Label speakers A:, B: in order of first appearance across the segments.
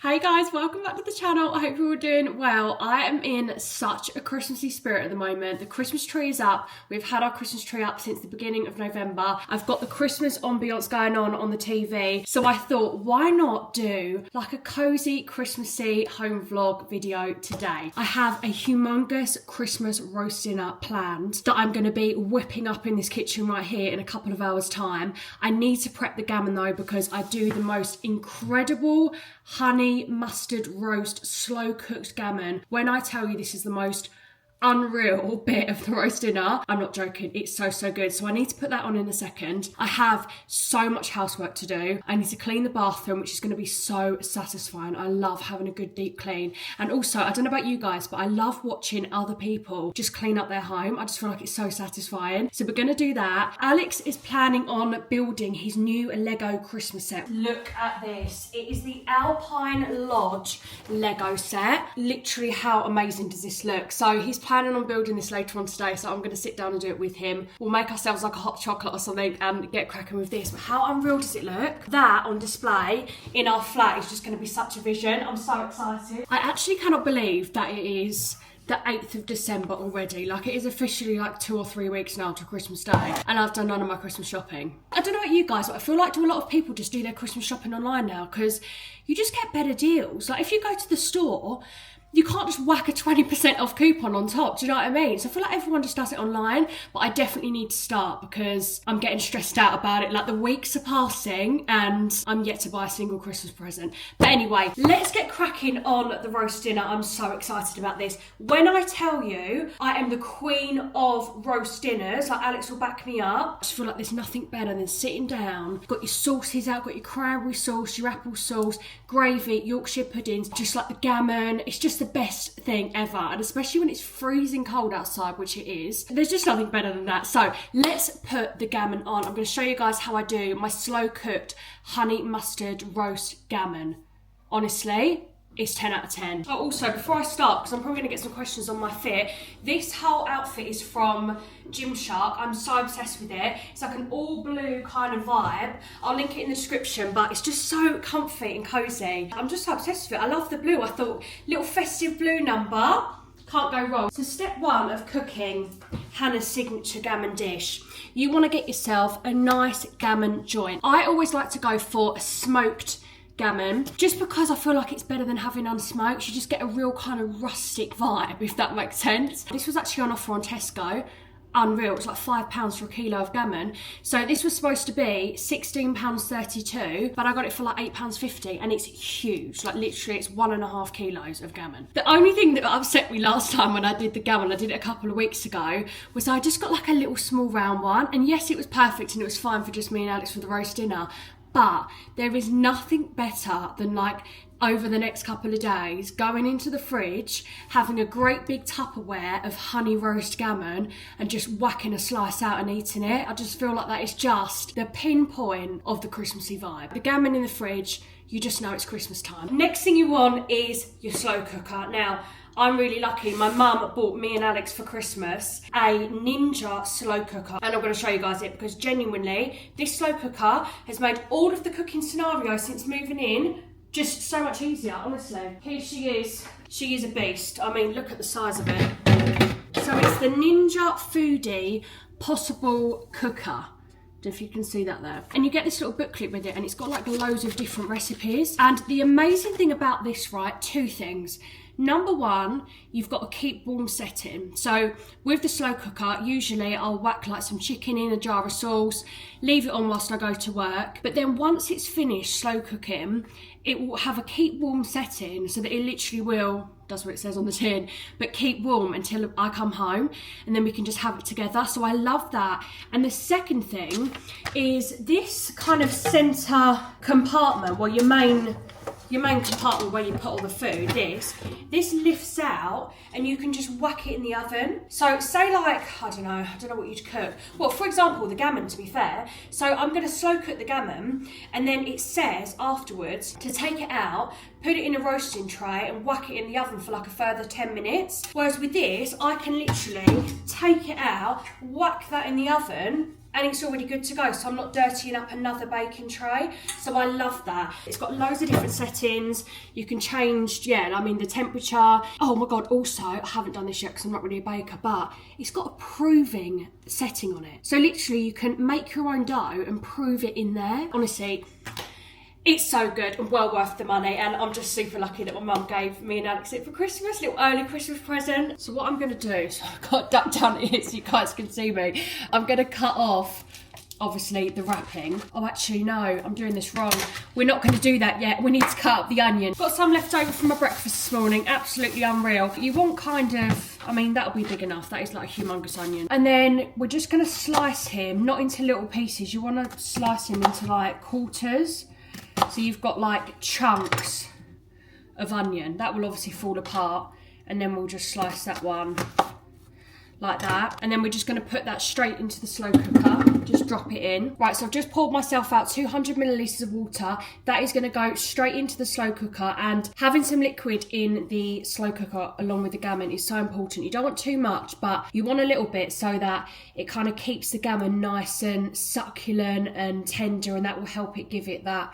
A: Hey guys, welcome back to the channel. I hope you're all doing well. I am in such a Christmassy spirit at the moment. The Christmas tree is up. We've had our Christmas tree up since the beginning of November. I've got the Christmas ambiance going on the TV. So I thought, why not do like a cozy Christmassy home vlog video today? I have a humongous Christmas roast dinner planned that I'm going to be whipping up in this kitchen right here in a couple of hours time. I need to prep the gammon though because I do the most incredible honey mustard roast slow cooked gammon. When I tell you this is the most unreal bit of the roast dinner, I'm not joking, it's so good. So I need to put that on in a second. I have so much housework to do. I need to clean the bathroom, which is going to be so satisfying. I love having a good deep clean. And also, I don't know about you guys, but I love watching other people just clean up their home. I just feel like it's so satisfying. So we're going to do that. Alex is planning on building his new Lego Christmas set. Look at this. It is the Alpine Lodge Lego set. Literally, how amazing does this look? So he's planning on building this later on today, so I'm going to sit down and do it with him. We'll make ourselves like a hot chocolate or something and get cracking with this. But how unreal does it look? That on display in our flat is just going to be such a vision. I'm so excited. I actually cannot believe that it is the 8th of December already. Like, it is officially like 2 or 3 weeks now to Christmas Day, and I've done none of my Christmas shopping. I don't know about you guys, but I feel like a lot of people just do their Christmas shopping online now because you just get better deals. Like, if you go to the store, you can't just whack a 20% off coupon on top, do you know what I mean? So I feel like everyone just does it online, but I definitely need to start because I'm getting stressed out about it. Like, the weeks are passing and I'm yet to buy a single Christmas present. But anyway, let's get cracking on the roast dinner. I'm so excited about this. When I tell you I am the queen of roast dinners, like Alex will back me up, I just feel like there's nothing better than sitting down, got your sauces out, got your cranberry sauce, your apple sauce, gravy, Yorkshire puddings, just like the gammon. It's just the best thing ever, and especially when it's freezing cold outside, which it is, there's just nothing better than that. So let's put the gammon on. I'm going to show you guys how I do my slow cooked honey mustard roast gammon. Honestly, it's 10 out of 10. Oh, also, before I start, because I'm probably going to get some questions on my fit, this whole outfit is from Gymshark. I'm so obsessed with it. It's like an all blue kind of vibe. I'll link it in the description, but it's just so comfy and cozy. I'm just so obsessed with it. I love the blue. I thought, little festive blue number, can't go wrong. So step one of cooking Hannah's signature gammon dish. You want to get yourself a nice gammon joint. I always like to go for a smoked gammon, just because I feel like it's better than having unsmoked. You just get a real kind of rustic vibe, if that makes sense. This was actually on offer on Tesco. Unreal. It's like £5 for a kilo of gammon. So this was supposed to be £16.32, but I got it for like £8.50, and it's huge. Like, literally, it's 1.5 kilos of gammon. The only thing that upset me last time when I did the gammon, I did it a couple of weeks ago, was I just got like a little small round one, and yes, it was perfect and it was fine for just me and Alex for the roast dinner. But there is nothing better than, like, over the next couple of days, going into the fridge, having a great big Tupperware of honey roast gammon and just whacking a slice out and eating it. I just feel like that is just the pinpoint of the Christmassy vibe. The gammon in the fridge, you just know it's Christmas time. Next thing you want is your slow cooker. Now, I'm really lucky. My mum bought me and Alex for Christmas a Ninja slow cooker, and I'm going to show you guys it because genuinely this slow cooker has made all of the cooking scenarios since moving in just so much easier, honestly. Here she is. She is a beast. I mean, look at the size of it. So it's the Ninja Foodie Possible Cooker. Don't know if you can see that there. And you get this little booklet with it, and it's got like loads of different recipes. And the amazing thing about this, right, two things. Number one, you've got a keep warm setting. So with the slow cooker, usually I'll whack like some chicken in a jar of sauce, leave it on whilst I go to work. But then once it's finished slow cooking, it will have a keep warm setting so that it literally will, does what it says on the tin, but keep warm until I come home, and then we can just have it together. So I love that. And the second thing is this kind of center compartment, well, your main compartment where you put all the food, this lifts out and you can just whack it in the oven. So say like, I don't know what you'd cook. Well, for example, the gammon, to be fair. So I'm going to slow cook the gammon, and then it says afterwards to take it out, put it in a roasting tray and whack it in the oven for like a further 10 minutes. Whereas with this, I can literally take it out, whack that in the oven, and it's already good to go, so I'm not dirtying up another baking tray. So I love that. It's got loads of different settings. You can change, yeah, I mean the temperature. Oh my God, also, I haven't done this yet because I'm not really a baker, but it's got a proving setting on it. So literally you can make your own dough and prove it in there. Honestly, it's so good and well worth the money, and I'm just super lucky that my mum gave me and Alex it for Christmas, little early Christmas present. So what I'm going to do, so I've got to duck down here so you guys can see me. I'm going to cut off, obviously, the wrapping. Oh, actually, no, I'm doing this wrong. We're not going to do that yet. We need to cut up the onion. Got some left over from my breakfast this morning. Absolutely unreal. You want kind of, I mean, that'll be big enough. That is like a humongous onion. And then we're just going to slice him, not into little pieces. You want to slice him into like quarters. So you've got like chunks of onion. That will obviously fall apart. And then we'll just slice that one like that. And then we're just going to put that straight into the slow cooker. Just drop it in. Right, so I've just poured myself out 200 millilitres of water. That is going to go straight into the slow cooker. And having some liquid in the slow cooker along with the gammon is so important. You don't want too much, but you want a little bit so that it kind of keeps the gammon nice and succulent and tender, and that will help it give it that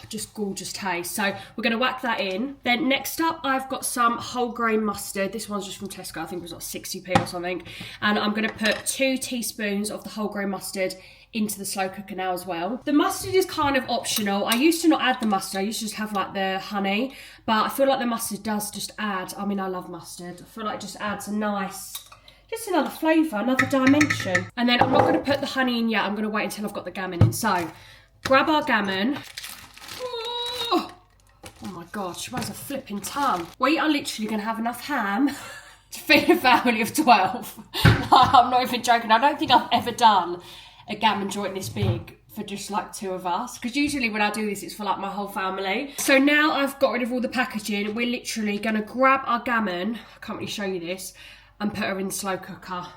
A: just gorgeous taste. So we're going to whack that in. Then next up, I've got some whole grain mustard. This one's just from Tesco. I think it was like 60p or something. And I'm going to put 2 teaspoons of the whole grain mustard into the slow cooker now as well. The mustard is kind of optional. I used to not add the mustard. I used to just have like the honey, but I feel like the mustard does just add, I mean, I love mustard. I feel like it just adds a nice, just another flavour, another dimension. And then I'm not going to put the honey in yet. I'm going to wait until I've got the gammon in. So grab our gammon. Oh my God, she weighs a flipping ton. We are literally going to have enough ham to feed a family of 12. I'm not even joking. I don't think I've ever done a gammon joint this big for just like 2 of us. Because usually when I do this, it's for like my whole family. So now I've got rid of all the packaging. We're literally going to grab our gammon, I can't really show you this, and put her in the slow cooker.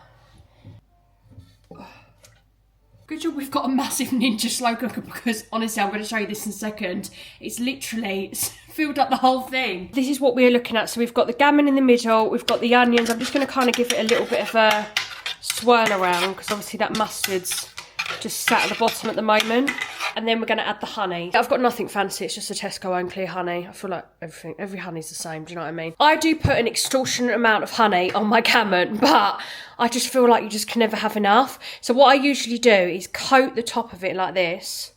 A: Good job we've got a massive Ninja slow cooker, because honestly, I'm going to show you this in a second. It's literally filled up the whole thing. This is what we're looking at. So we've got the gammon in the middle, we've got the onions. I'm just going to kind of give it a little bit of a swirl around, because obviously that mustard's just sat at the bottom at the moment. And then we're going to add the honey. I've got nothing fancy, it's just a Tesco own clear honey. I feel like every honey's the same, do you know what I mean? I do put an extortionate amount of honey on my gammon, but I just feel like you just can never have enough. So what I usually do is coat the top of it like this.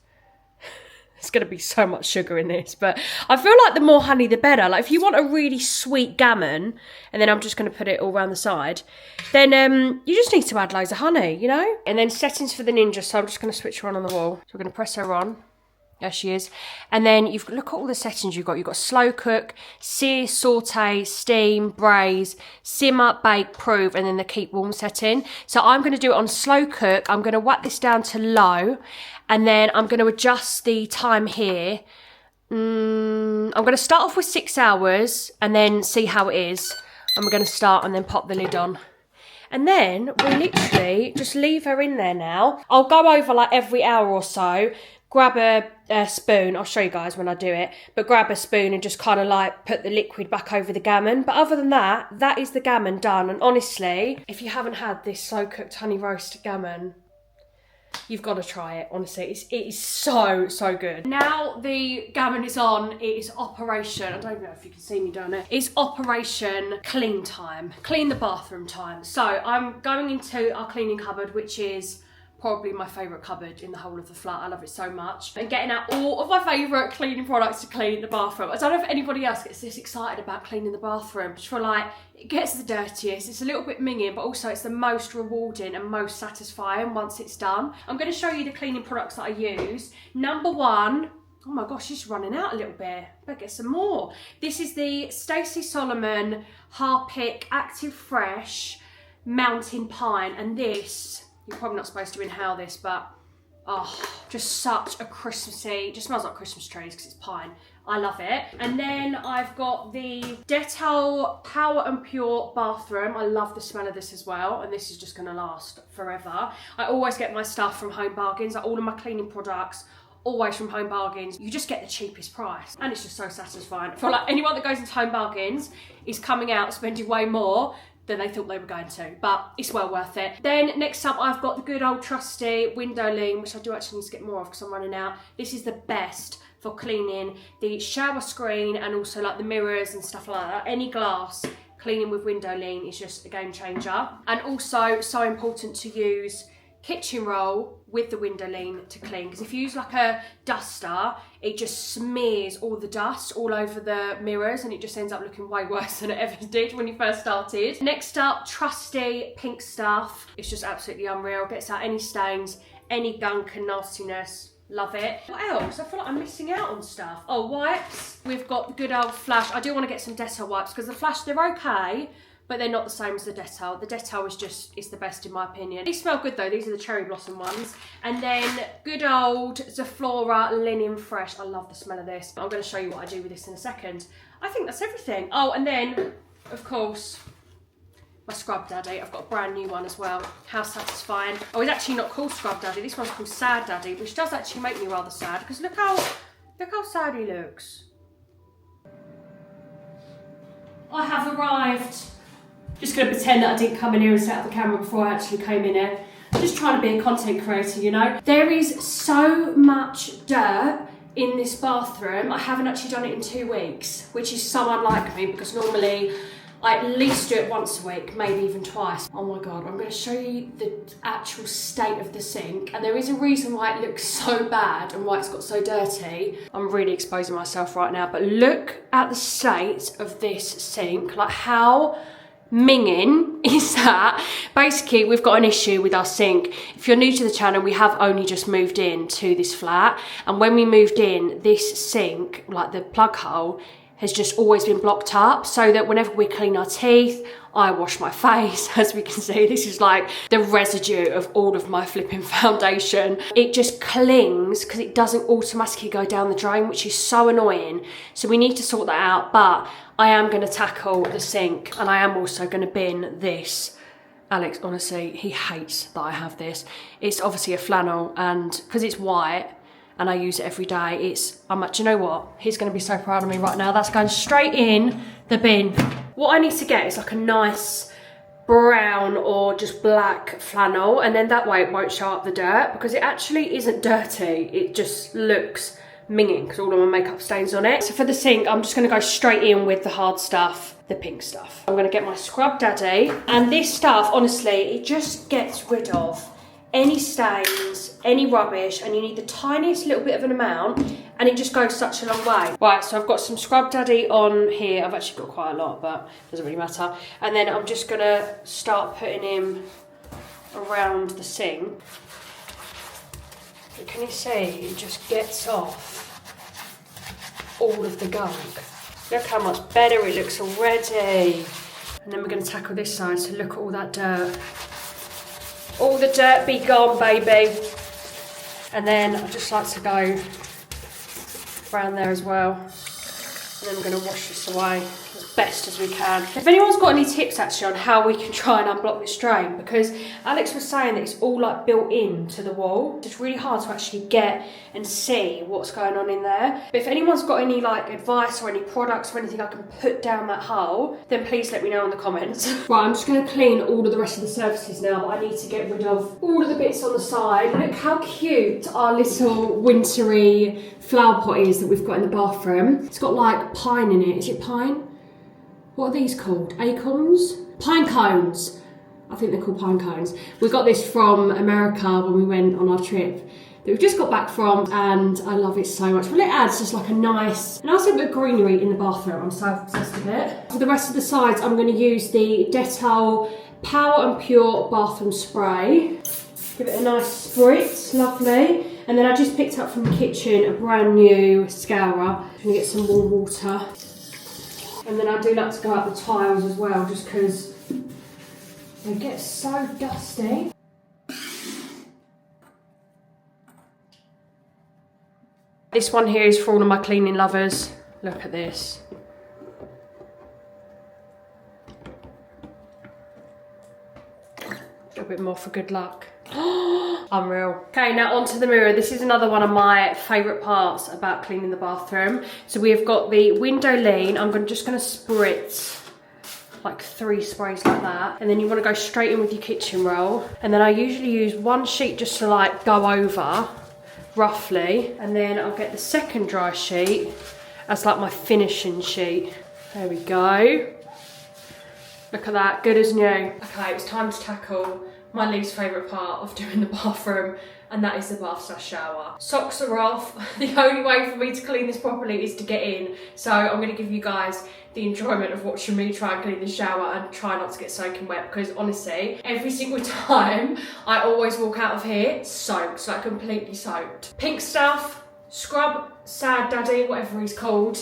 A: There's going to be so much sugar in this, but I feel like the more honey, the better. Like if you want a really sweet gammon, and then I'm just going to put it all around the side, then you just need to add loads of honey, you know? And then settings for the Ninja, so I'm just going to switch her on the wall. So we're going to press her on. There she is. And then look at all the settings you've got. You've got slow cook, sear, saute, steam, braise, simmer, bake, prove, and then the keep warm setting. So I'm going to do it on slow cook. I'm going to whack this down to low, and then I'm going to adjust the time here. I'm going to start off with 6 hours and then see how it is. I'm going to start and then pop the lid on. And then we literally just leave her in there now. I'll go over like every hour or so, grab a spoon. I'll show you guys when I do it, but grab a spoon and just kind of like put the liquid back over the gammon. But other than that, that is the gammon done. And honestly, if you haven't had this slow cooked honey roast gammon, you've got to try it. Honestly, it is so, so good. Now the gammon is on, it is operation, I don't know if you can see me doing it, it's operation clean time, clean the bathroom time. So I'm going into our cleaning cupboard, which is probably my favourite cupboard in the whole of the flat. I love it so much. And getting out all of my favourite cleaning products to clean the bathroom. I don't know if anybody else gets this excited about cleaning the bathroom. Just feel like it gets the dirtiest, it's a little bit minging, but also it's the most rewarding and most satisfying once it's done. I'm going to show you the cleaning products that I use. Number 1, oh my gosh, it's running out a little bit. Better get some more. This is the Stacey Solomon Harpic Active Fresh Mountain Pine, and this, you're probably not supposed to inhale this, but oh, just such a Christmassy, just smells like Christmas trees because it's pine. I love it. And then I've got the Dettol Power and Pure Bathroom. I love the smell of this as well, and this is just gonna last forever. I always get my stuff from Home Bargains, like all of my cleaning products, always from Home Bargains. You just get the cheapest price, and it's just so satisfying. I feel like anyone that goes into Home Bargains is coming out spending way more than they thought they were going to, but it's well worth it. Then next up, I've got the good old trusty window lean, which I do actually need to get more of because I'm running out. This is the best for cleaning the shower screen and also like the mirrors and stuff like that. Any glass, cleaning with window lean is just a game changer. And also so important to use kitchen roll with the window lean to clean, because if you use like a duster, it just smears all the dust all over the mirrors and it just ends up looking way worse than it ever did when you first started. Next up, trusty pink stuff. It's just absolutely unreal. Gets out any stains, any gunk and nastiness. Love it. What else? I feel like I'm missing out on stuff. Oh, wipes. We've got the good old Flash. I do want to get some Dettol wipes because the Flash, they're okay, but they're not the same as the Dettol. The Dettol is the best in my opinion. They smell good though. These are the cherry blossom ones. And then good old Zaflora Linen Fresh. I love the smell of this. I'm going to show you what I do with this in a second. I think that's everything. Oh, and then, of course, my Scrub Daddy. I've got a brand new one as well. How satisfying. Oh, it's actually not called Scrub Daddy. This one's called Sad Daddy, which does actually make me rather sad because look how sad he looks. I have arrived. Just going to pretend that I didn't come in here and set up the camera before I actually came in here. I'm just trying to be a content creator, you know. There is so much dirt in this bathroom. I haven't actually done it in 2 weeks, which is so unlike me because normally I at least do it once a week, maybe even twice. Oh my God, I'm going to show you the actual state of the sink. And there is a reason why it looks so bad and why it's got so dirty. I'm really exposing myself right now, but look at the state of this sink. Like how minging is that? Basically, we've got an issue with our sink. If you're new to the channel, we have only just moved in to this flat. And when we moved in, this sink, like the plug hole, has just always been blocked up, so that whenever we clean our teeth, I wash my face. As we can see, this is like the residue of all of my flipping foundation. It just clings because it doesn't automatically go down the drain, which is so annoying. So we need to sort that out, but I am going to tackle the sink and I am also going to bin this. Alex, honestly, he hates that I have this. It's obviously a flannel, and because it's white, and I use it every day, do you know what? He's gonna be so proud of me right now. That's going straight in the bin. What I need to get is like a nice brown or just black flannel, and then that way it won't show up the dirt, because it actually isn't dirty. It just looks minging because all of my makeup stains on it. So for the sink, I'm just gonna go straight in with the hard stuff, the pink stuff. I'm gonna get my Scrub Daddy, and this stuff, honestly, it just gets rid of any stains, any rubbish, and you need the tiniest little bit of an amount, and it just goes such a long way. Right, so I've got some Scrub Daddy on here. I've actually got quite a lot, but it doesn't really matter. And then I'm just gonna start putting him around the sink. But can you see, it just gets off all of the gunk. Look how much better it looks already. And then we're gonna tackle this side, so look at all that dirt. All the dirt be gone, baby. And then I just like to go around there as well. And then we're going to wash this away as best as we can. If anyone's got any tips actually on how we can try and unblock this drain, because Alex was saying that it's all like built into the wall. It's really hard to actually get and see what's going on in there. But if anyone's got any like advice or any products or anything I can put down that hole, then please let me know in the comments. Right, I'm just going to clean all of the rest of the surfaces now, but I need to get rid of all of the bits on the side. Look how cute our little wintry flower pot is that we've got in the bathroom. It's got like pine in it. Is it pine? What are these called? Acorns? Pine cones. I think they're called pine cones. We got this from America when we went on our trip that we've just got back from, and I love it so much. Well, it adds just like a nice bit of greenery in the bathroom. I'm so obsessed with it. For the rest of the sides, I'm going to use the Dettol Power and Pure Bathroom Spray. Give it a nice spritz, lovely. And then I just picked up from the kitchen a brand new scourer. I'm going to get some warm water. And then I do like to go up the tiles as well, just because they get so dusty. This one here is for all of my cleaning lovers. Look at this. A bit more for good luck. Unreal. Okay, now onto the mirror. This is another one of my favourite parts about cleaning the bathroom. So we have got the window lean. I'm just going to spritz like 3 sprays like that. And then you want to go straight in with your kitchen roll. And then I usually use 1 sheet just to like go over, roughly. And then I'll get the second dry sheet as like my finishing sheet. There we go. Look at that, good as new. Okay, it's time to tackle my least favourite part of doing the bathroom, and that is the bath/shower. Socks are off. The only way for me to clean this properly is to get in. So I'm going to give you guys the enjoyment of watching me try and clean the shower and try not to get soaking wet, because honestly, every single time I always walk out of here soaked, like completely soaked. Pink stuff, scrub, Sad Daddy, whatever he's called,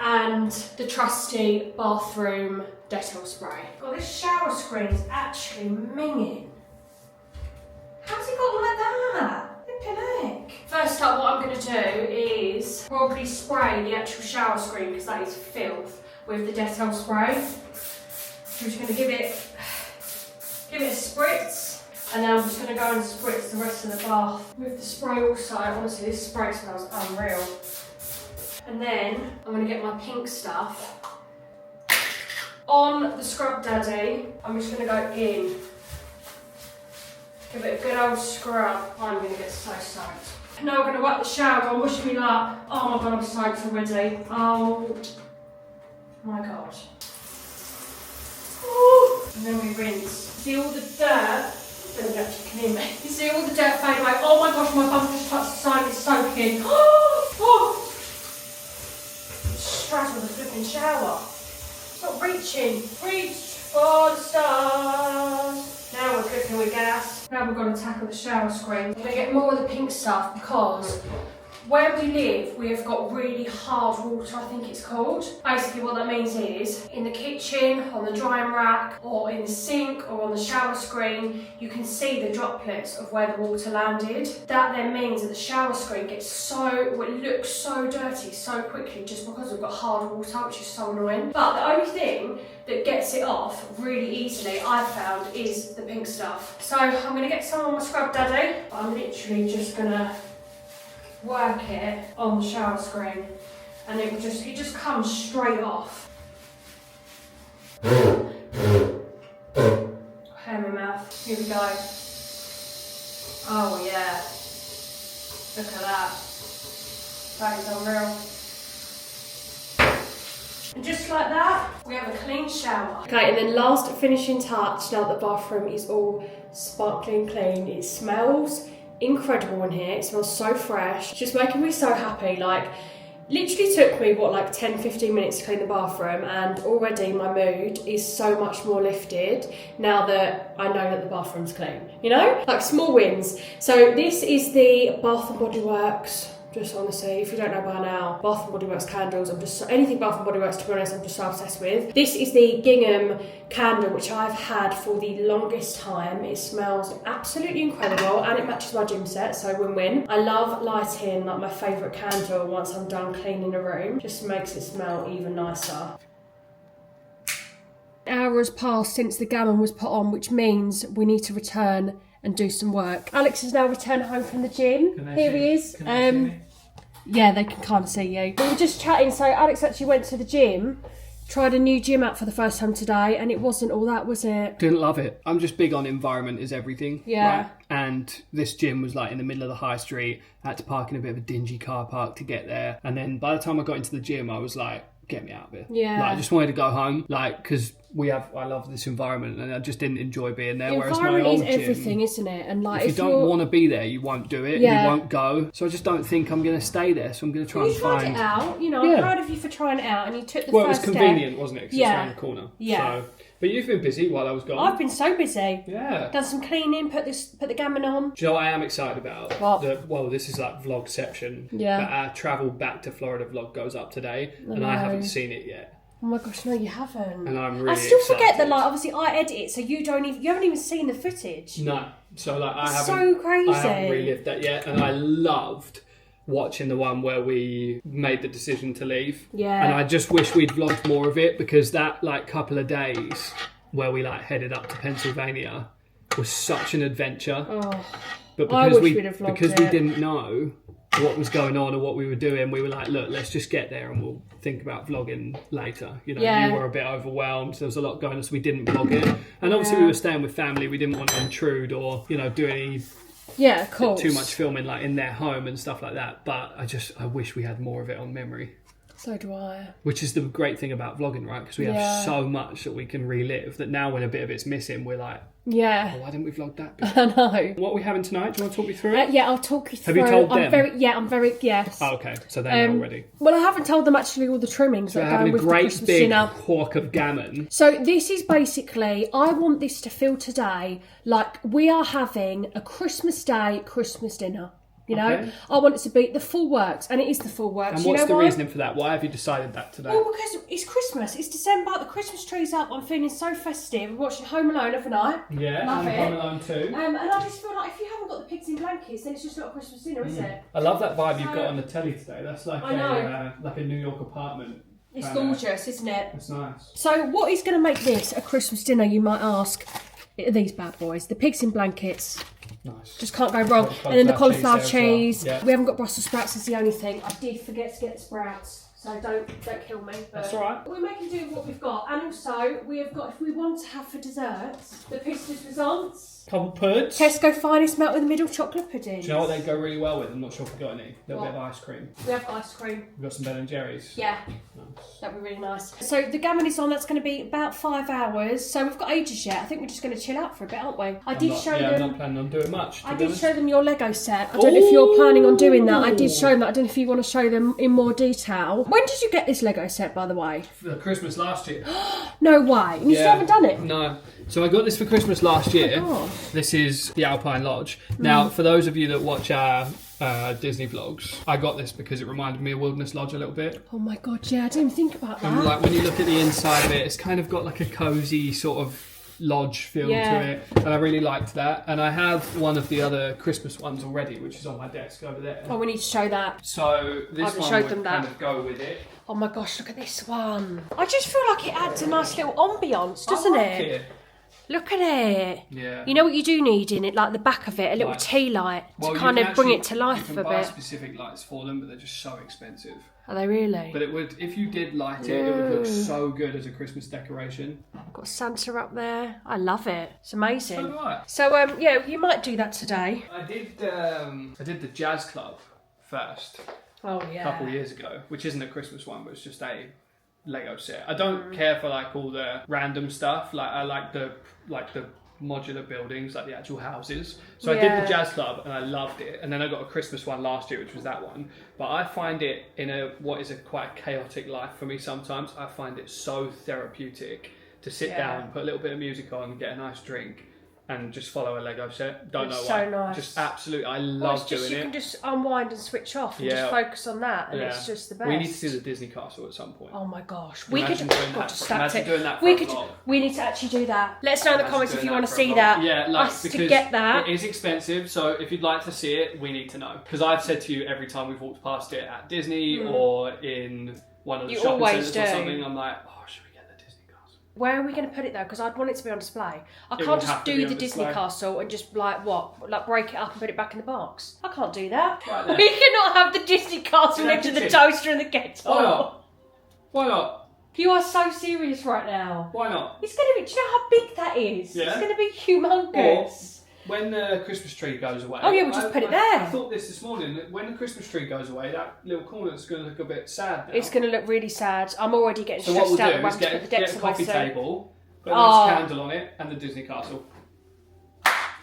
A: and the trusty bathroom Dettol spray. God, this shower screen's actually minging. How's it got like that? Flippin' heck. First up, what I'm going to do is probably spray the actual shower screen, because that is filth, with the Dettol spray. I'm just going to give it a spritz, and then I'm just going to go and spritz the rest of the bath with the spray also. Honestly, this spray smells unreal. And then I'm going to get my pink stuff. On the Scrub Daddy, I'm just going to go in. Give it a good old scrub. I'm going to get so soaked. Now we're going to wipe the shower. I'm washing me up. Oh my god, I'm soaked already. Oh my god. Ooh. And then we rinse. See all the dirt? Don't actually clean me. You see all the dirt fade away. Oh my gosh, my bum just touched the side. It's soaking. Oh. Straddle the flipping shower. Stop reaching. Reach for the stars. Now we're cooking with gas. Now we're going to tackle the shower screen. I'm going to get more of the pink stuff, because where we live, we have got really hard water, I think it's called. Basically what that means is, in the kitchen, on the drying rack, or in the sink, or on the shower screen, you can see the droplets of where the water landed. That then means that the shower screen gets it looks so dirty so quickly, just because we've got hard water, which is so annoying. But the only thing that gets it off really easily, I've found, is the pink stuff. So I'm going to get some on my Scrub Daddy. I'm literally just going to work it on the shower screen, and it just comes straight off. Hair in my mouth. Here we go. Oh yeah. Look at that. That is unreal. And just like that, we have a clean shower. Okay, and then last finishing touch, now that the bathroom is all sparkling clean, it smells incredible in here. It smells so fresh. It's just making me so happy. Like, literally took me, what, like 10-15 minutes to clean the bathroom, and already my mood is so much more lifted now that I know that the bathroom's clean. You know? Like, small wins. So this is the Bath & Body Works. Just honestly, if you don't know by now, Bath & Body Works candles, anything Bath & Body Works, to be honest, I'm just so obsessed with. This is the gingham candle, which I've had for the longest time. It smells absolutely incredible, and it matches my gym set, so win-win. I love lighting like my favourite candle once I'm done cleaning a room. Just makes it smell even nicer. An hour has passed since the gammon was put on, which means we need to return and do some work. Alex has now returned home from the gym. Here he is. Yeah, they can kind of see you. We were just chatting, so Alex actually went to the gym, tried a new gym out for the first time today, and it wasn't all that, was it?
B: Didn't love it. I'm just big on environment is everything.
A: Yeah.
B: Right? And this gym was like in the middle of the high street. I had to park in a bit of a dingy car park to get there. And then by the time I got into the gym, I was like, get me out of here.
A: Yeah.
B: Like, I just wanted to go home, like, because I love this environment, and I just didn't enjoy being there. Whereas my old
A: is everything, isn't it? And like,
B: if you don't want to be there, you won't do it.
A: Yeah.
B: You won't go. So I just don't think I'm going to stay there. So I'm going to try and find.
A: You tried it out. You know, I'm proud of you for trying it out, and you took the first step.
B: Well, it was convenient, wasn't it? Because it's around the corner.
A: Yeah.
B: So, but you've been busy while I was gone.
A: I've been so busy.
B: Yeah.
A: Done some cleaning. Put the gammon on.
B: Do you know what I am excited about?
A: What?
B: Well, this is like vlogception.
A: Yeah.
B: But our travel back to Florida vlog goes up today, and I haven't seen it yet.
A: Oh my gosh, no, you haven't.
B: And I'm really
A: I still
B: excited.
A: forget that, like, obviously I edit it, so you haven't even seen the footage.
B: No. So like I
A: haven't
B: relived that yet, and I loved watching the one where we made the decision to leave.
A: Yeah.
B: And I just wish we'd vlogged more of it, because that like couple of days where we like headed up to Pennsylvania was such an adventure.
A: Oh.
B: But
A: I wish we'd have vlogged
B: because
A: it.
B: we didn't know what was going on or what we were doing, we were like, look, let's just get there and we'll think about vlogging later. You know, you were a bit overwhelmed. There was a lot going on, so we didn't vlog it. And obviously we were staying with family. We didn't want to intrude or, you know, do any too much filming like in their home and stuff like that. But I wish we had more of it on memory.
A: So do I.
B: Which is the great thing about vlogging, right? Because we have so much that we can relive that now when a bit of it's missing, we're like, oh, why didn't we vlog that bit?
A: I know.
B: What are we having tonight? Do you want to talk me through it?
A: Yeah, I'll talk you through.
B: Have you told them?
A: Yes.
B: Oh, okay. So they know already.
A: Well, I haven't told them actually all the trimmings
B: So
A: that
B: we're
A: go
B: having a
A: with the
B: great
A: Christmas
B: big
A: dinner.
B: hawk of gammon.
A: So this is basically, I want this to feel today like we are having a Christmas Day Christmas dinner. You know, I want it to be the full works, and it is the full works.
B: And what's the reasoning for that? Why have you decided that today?
A: Well, because it's Christmas, it's December, the Christmas tree's up, I'm feeling so festive. We're watching Home Alone every night.
B: Yeah,
A: Love
B: and
A: it.
B: Home Alone too.
A: And I just feel like if you haven't got the pigs in blankets, then it's just not a Christmas dinner, is it?
B: I love that vibe you've got on the telly today. That's like a New York apartment.
A: It's gorgeous, isn't it?
B: It's nice.
A: So what is going to make this a Christmas dinner, you might ask? These bad boys, the pigs in blankets.
B: Nice.
A: Just can't go wrong. And then the cauliflower cheese.
B: Well. Yeah.
A: We haven't got Brussels sprouts, is the only thing. I did forget to get the sprouts, so don't kill me. But
B: that's all right.
A: we're making do with what we've got. And also, we have got, if we want to have for desserts, the pistas risants.
B: Couple puds.
A: Tesco finest melt in the middle chocolate pudding.
B: Do you know what they go really well with? I'm not sure if we've got any. A little bit of ice cream.
A: We have got ice cream.
B: We've got some Ben and Jerry's.
A: Yeah. Nice. That'd be really nice. So the gammon is on, that's going to be about 5 hours. So we've got ages yet. I think we're just going to chill out for a bit, aren't we?
B: I'm not planning on doing much.
A: I did show them your Lego set. I don't know if you're planning on doing that. I did show them that. I don't know if you want to show them in more detail. When did you get this Lego set, by the way?
B: For Christmas last year.
A: No way. And you still haven't done it?
B: No. So I got this for Christmas last year. This is the Alpine Lodge. Now, for those of you that watch our Disney vlogs, I got this because it reminded me of Wilderness Lodge a little bit.
A: Oh my god, yeah, I didn't even think about that.
B: And like when you look at the inside of it, it's kind of got like a cosy sort of lodge feel to it, and I really liked that. And I have one of the other Christmas ones already, which is on my desk over there.
A: Oh, we need to show that.
B: So this one would kind of go with it.
A: Oh my gosh, look at this one. I just feel like it adds a nice little ambience, doesn't it? Look at it.
B: Yeah.
A: You know what you do need in it? Like the back of it, a little tea light to kind of bring it to life a bit.
B: You can buy specific lights for them, but they're just so expensive.
A: Are they really?
B: But it would, if you did light it, it would look so good as a Christmas decoration.
A: Got Santa up there. I love it. It's amazing.
B: So do I.
A: So yeah, you might do that today.
B: I did the jazz club first.
A: Oh yeah.
B: A couple of years ago, which isn't a Christmas one, but it's just a Lego set. I don't care for like all the random stuff. Like I like the modular buildings, like the actual houses. So I did the jazz club and I loved it. And then I got a Christmas one last year, which was that one. But I find it in what is a quite chaotic life for me sometimes. I find it so therapeutic to sit down, put a little bit of music on, get a nice drink, and just follow a Lego set. Don't know why.
A: So nice.
B: Just absolutely, I love doing it.
A: You can just unwind and switch off and just focus on that, and it's just the best.
B: We need to do the Disney castle at some point.
A: Oh my gosh,
B: we could doing that.
A: We need to actually do that. Let us know in the comments if you want to see that.
B: Yeah, like because
A: to get that.
B: It is expensive, so if you'd like to see it, we need to know. Because I've said to you every time we've walked past it at Disney or in one of the shopping centres or something, I'm like, oh, should we get the Disney castle?
A: Where are we going to put it though? Because I'd want it to be on display. I can't just do the Disney castle and just like break it up and put it back in the box. I can't do that.
B: Right,
A: we cannot have the Disney castle next to the toaster and the kettle.
B: Why not? Why not?
A: You are so serious right now.
B: Why not?
A: It's going to be. Do you know how big that is?
B: Yeah.
A: It's going to be humongous.
B: When the Christmas tree goes away...
A: Oh yeah, we'll just put it there.
B: I thought this morning, that when the Christmas tree goes away, that little corner's going to look a bit sad now.
A: It's going to look really sad. I'm already getting stressed out.
B: So what we'll do is get a coffee table, put a candle on it, and the Disney castle.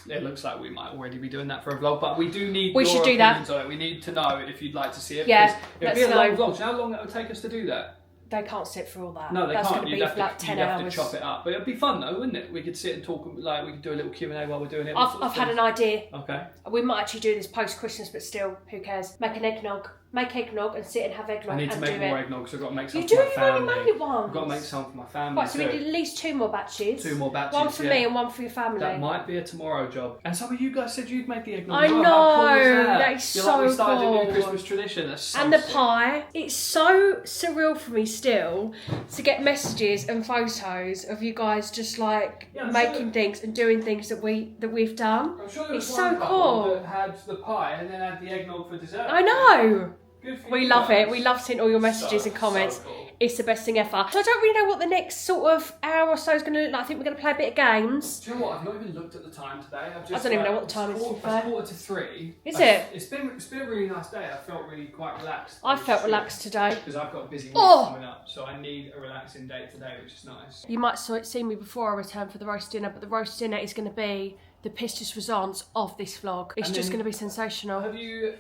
B: It looks like we might already be doing that for a vlog, but we do need your opinions on it. We need to know if you'd like to see it.
A: Yeah,
B: it'll be a long vlog. Do you know how long it would take us to do that?
A: They can't sit for all that.
B: No, they
A: That's
B: can't.
A: Going to be like 10 hours.
B: You'd have to chop it up. But it'd be fun though, wouldn't it? We could sit and talk, like we could do a little Q&A while we're doing it.
A: I've had an idea.
B: Okay.
A: We might actually do this post-Christmas, but still, who cares? Make an eggnog. make eggnog and sit and have eggnog.
B: I need to
A: and
B: make
A: do
B: more
A: it.
B: eggnog because I've got to make some
A: You
B: for
A: do,
B: my
A: you've
B: family.
A: only made it once.
B: I've got to make some for my family.
A: Right, so we need at least 2 more batches.
B: 2 more batches.
A: One for me and one for your family.
B: That might be a tomorrow job. And some of you guys said you'd make the eggnog.
A: I
B: as well.
A: know,
B: How cool is that?
A: that is
B: You're
A: so
B: like, we started a
A: cool.
B: new Christmas tradition. That's so
A: And the
B: sick.
A: pie. It's so surreal for me still to get messages and photos of you guys just like making things and doing things that we've done.
B: I'm sure there was
A: It's
B: one
A: so
B: couple
A: cool.
B: that had the pie and then had the eggnog for dessert.
A: I know.
B: Good for
A: We
B: you
A: love
B: guys.
A: it. We love seeing all your messages and comments.
B: So cool.
A: It's the best thing ever. So I don't really know what the next sort of hour or so is going to look like. I think we're going to play a bit of games.
B: Do you know what? I've not even looked at the time today. I've just,
A: I don't even know what the time is, to be fair.
B: It's 2:45.
A: Is it?
B: It's been a really nice day. I felt really quite relaxed.
A: I felt relaxed today.
B: Because I've got a busy week
A: Oh!
B: coming up, so I need a relaxing day today, which is nice.
A: You might see me before I return for the roast dinner, but the roast dinner is going to be the pistis response of this vlog. It's
B: And
A: just
B: then-
A: going to be sensational.
B: Have you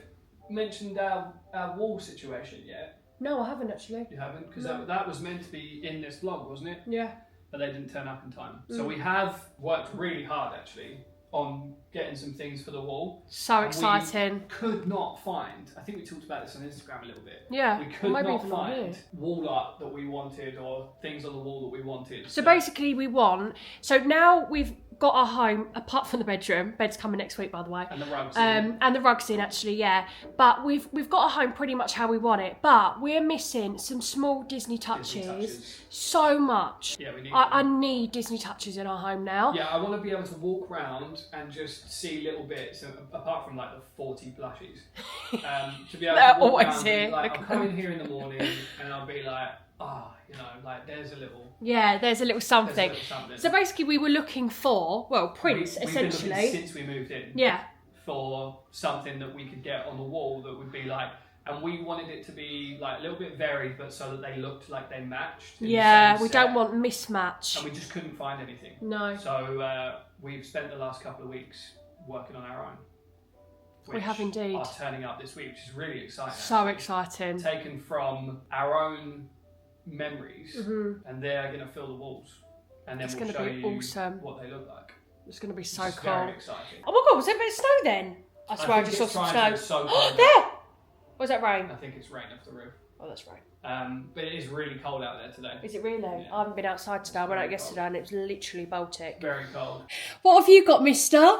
B: mentioned our wall situation yet?
A: No, I haven't actually.
B: You haven't? Because
A: No.
B: that was meant to be in this vlog, wasn't it?
A: Yeah.
B: But they didn't turn up in time. So we have worked really hard, actually, on getting some things for the wall.
A: So
B: And
A: exciting.
B: We could not find, I think we talked about this on Instagram a little bit.
A: Yeah.
B: We could
A: maybe
B: not
A: even on here.
B: find wall art that we wanted or things on the wall that we wanted.
A: So basically so now we've got our home, apart from the bedroom, bed's coming next week by the way.
B: And the rugs.
A: And the rugs in actually, yeah. But we've got a home pretty much how we want it. But we're missing some small Disney touches. So much.
B: Yeah, we need
A: I need Disney touches in our home now.
B: Yeah, I want to be able to walk around and just see little bits, apart from like the 40 plushies. To be able
A: They're
B: to walk
A: always
B: around
A: here.
B: and, like, I'll come in here in the morning and I'll be like, like there's a little...
A: Yeah, there's a little something.
B: something.
A: So basically we were looking for, prints
B: We've
A: essentially.
B: been looking since we moved in.
A: Yeah.
B: For something that we could get on the wall that would be like, and we wanted it to be like a little bit varied, but so that they looked like they matched.
A: Yeah, we don't want mismatch.
B: And we just couldn't find anything.
A: No.
B: So we've spent the last couple of weeks working on our own.
A: We have indeed.
B: Are turning up this week, which is really exciting.
A: So exciting.
B: Taken from our own memories, and they're going to fill the walls, and then we'll show you
A: awesome.
B: what they look like.
A: It's going to be so
B: It's
A: cool.
B: very exciting.
A: Oh my god, was there a bit of snow then? I swear I just saw some snow.
B: So
A: There! Was that rain?
B: I think it's rain off the roof.
A: Oh, that's rain.
B: But it is really cold out there today.
A: Is it really?
B: Yeah.
A: I haven't been outside today. I went out
B: Very
A: yesterday
B: cold.
A: and it was literally Baltic.
B: Very cold.
A: What have you got, mister?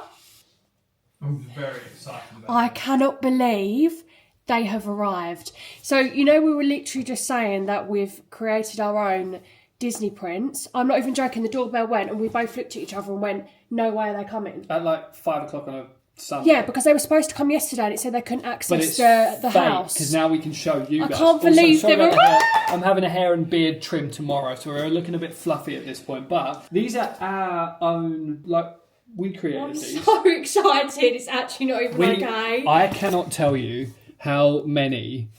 B: I'm very excited about
A: I cannot believe they have arrived. So, we were literally just saying that we've created our own Disney prints. I'm not even joking. The doorbell went and we both looked at each other and went, no way are they coming.
B: At like 5 o'clock on a Sunday.
A: Yeah, because they were supposed to come yesterday and it said they couldn't access the house.
B: Because now we can show you
A: I
B: guys.
A: can't believe
B: sorry
A: they were-
B: about the hair. I'm having a hair and beard trim tomorrow, so we're looking a bit fluffy at this point. But these are our own, we created
A: I'm
B: these.
A: so excited. It's actually not even okay.
B: I cannot tell you how many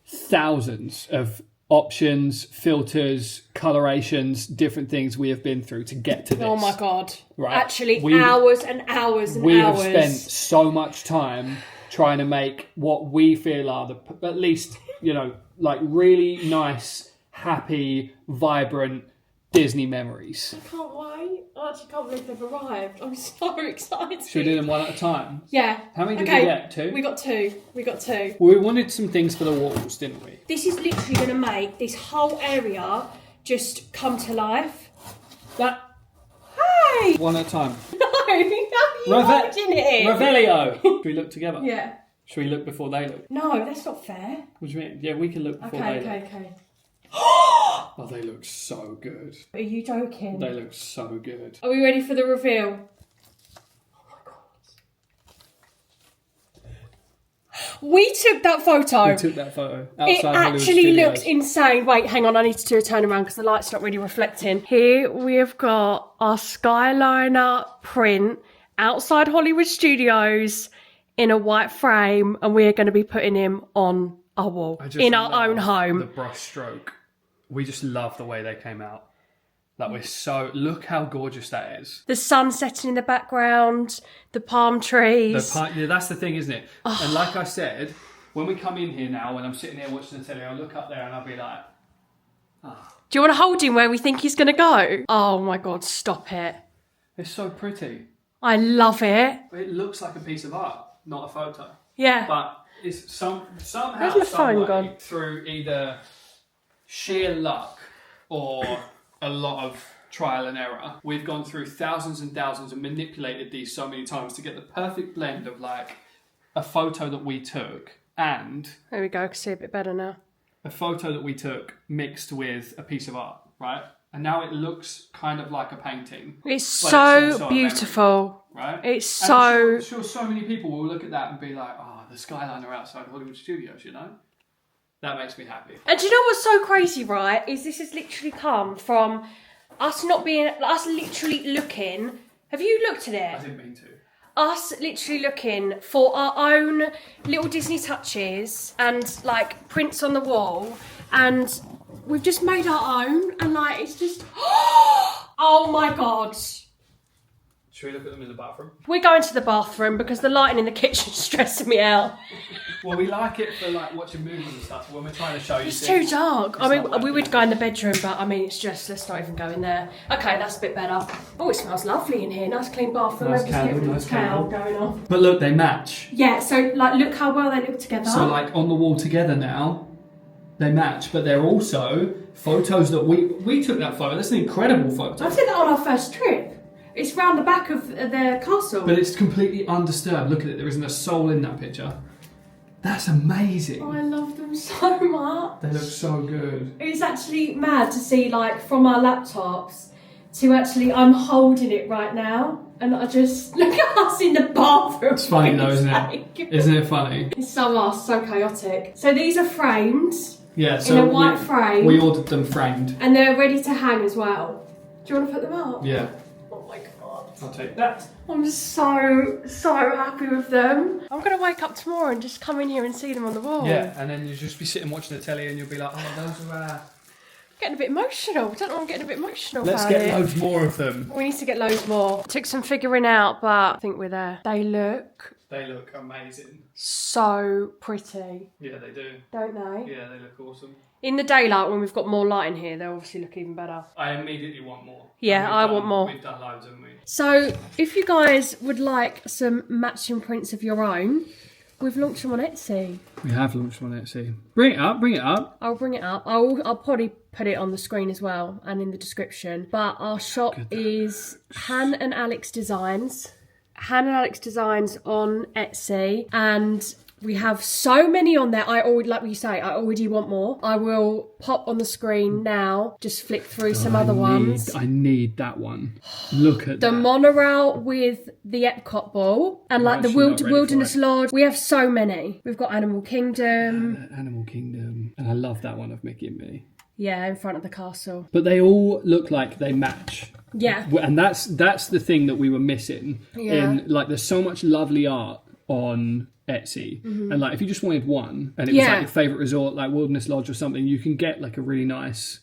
B: thousands of options, filters, colorations, different things we have been through to get to this.
A: Oh my god.
B: Right.
A: Actually, hours and hours and
B: we
A: hours.
B: have spent so much time trying to make what we feel are at least, really nice, happy, vibrant Disney memories.
A: I can't wait. I actually can't believe they've arrived. I'm so excited.
B: Should we do them one at a time?
A: Yeah.
B: How many did we get? 2?
A: We got two.
B: Well, we wanted some things for the walls, didn't we?
A: This is literally going to make this whole area just come to life. Hey!
B: One at a time.
A: No, how are you holding it?
B: Revelio. Should we look together?
A: Yeah.
B: Should we look before they look?
A: No, that's not fair.
B: What do you mean? Yeah, we can look before they look.
A: Okay.
B: Oh, they look so good.
A: Are you joking?
B: They look so good.
A: Are we ready for the reveal? Oh my god. We took that photo.
B: We took that photo
A: It
B: outside Hollywood
A: actually
B: Studios.
A: looks insane. Wait, hang on. I need to do a turnaround because the light's not really reflecting. Here we have got our Skyliner print outside Hollywood Studios in a white frame, and we're going to be putting him on our wall in our own home.
B: The brush stroke. We just love the way they came out. Look how gorgeous that is.
A: The sun setting in the background, the palm trees.
B: That's the thing, isn't it? Oh. And like I said, when we come in here now, when I'm sitting here watching the telly, I'll look up there and I'll be like,
A: Do you want to hold him where we think he's going to go? Oh my god, stop it.
B: It's so pretty.
A: I love it.
B: It looks like a piece of art, not a photo.
A: Yeah.
B: But It's somehow,
A: Where's my phone
B: some way,
A: gone?
B: through either sheer luck or a lot of trial and error, we've gone through thousands and thousands and manipulated these so many times to get the perfect blend of like a photo that we took and
A: There we go, I can see a bit better now.
B: a photo that we took mixed with a piece of art, right? And now it looks kind of like a painting.
A: It's
B: but
A: so
B: it's also a
A: beautiful.
B: memory, right?
A: It's
B: And
A: so...
B: I'm sure so many people will look at that and be like, oh, the skyliner outside Hollywood Studios, you know? That makes me happy.
A: And do you know what's so crazy, right? Is this has literally come from us literally looking. Have you looked at
B: I
A: it?
B: didn't mean to.
A: Us literally looking for our own little Disney touches and like prints on the wall, and we've just made our own, and like it's just oh my god.
B: Should we look at them in the bathroom?
A: We're going to the bathroom because the lighting in the kitchen's stressing me out.
B: Well, we like it for like watching movies and stuff, but when we're trying to show you
A: It's
B: things,
A: too dark.
B: it's
A: I mean,
B: not like
A: we would
B: it.
A: go in the bedroom, but I mean, it's just, let's not even go in there. Okay, that's a bit better. Oh, it smells lovely in here. Nice clean bathroom.
B: Nice
A: Let's get
B: candle,
A: rid of
B: nice
A: the towel
B: candle.
A: going on.
B: But look, they match.
A: Yeah, so like, look how well they look together.
B: So like on the wall together now, they match, but they're also photos that we took that photo. That's an incredible photo.
A: I took that on our first trip. It's round the back of the castle.
B: But it's completely undisturbed. Look at it. There isn't a soul in that picture. That's amazing.
A: Oh, I love them so much.
B: They look so good.
A: It's actually mad to see, like, from our laptops to actually, I'm holding it right now, and I just look at us in the bathroom.
B: It's funny though, isn't it? Isn't it funny?
A: It's so us, so chaotic. So these are framed.
B: Yeah. So
A: In a white frame.
B: We ordered them framed.
A: And they're ready to hang as well. Do you want to put them up?
B: Yeah.
A: Oh my god.
B: I'll take that.
A: I'm so happy with them. I'm going to wake up tomorrow and just come in here and see them on the wall.
B: Yeah, and then you'll just be sitting watching the telly and you'll be like, oh, those are...
A: Getting a bit emotional. I don't know, I'm getting a bit emotional
B: Let's
A: about
B: get
A: it.
B: loads more of them.
A: We need to get loads more. Took some figuring out, but I think we're there. They look
B: They look amazing.
A: so pretty,
B: Yeah, they do.
A: don't they?
B: Yeah, they look awesome.
A: In the daylight, when we've got more light in here, they'll obviously look even better.
B: I immediately want more.
A: Yeah,
B: And
A: I
B: we've
A: want
B: done-
A: more.
B: We've done loads, haven't we?
A: So, if you guys would like some matching prints of your own, we've launched them on Etsy.
B: We have launched one, Etsy. Bring it up, bring it up.
A: I'll bring it up. I'll probably put it on the screen as well and in the description. But our shop is Han and Alex Designs. Han and Alex Designs on Etsy, and we have so many on there. I already, like you say, I already want more. I will pop on the screen now, just flick through some other ones.
B: I need that one. Look at
A: The
B: that.
A: monorail with the Epcot ball and like the
B: actually not ready for
A: Wilderness
B: it.
A: Lodge. We have so many. We've got Animal Kingdom.
B: Animal Kingdom. And I love that one of Mickey and Minnie.
A: Yeah, in front of the castle.
B: But they all look like they match.
A: Yeah.
B: And that's the thing that we were missing.
A: Yeah.
B: In like, there's so much lovely art on Etsy, and like if you just wanted one and it was
A: Yeah.
B: like your favorite resort, like Wilderness Lodge or something, you can get like a really nice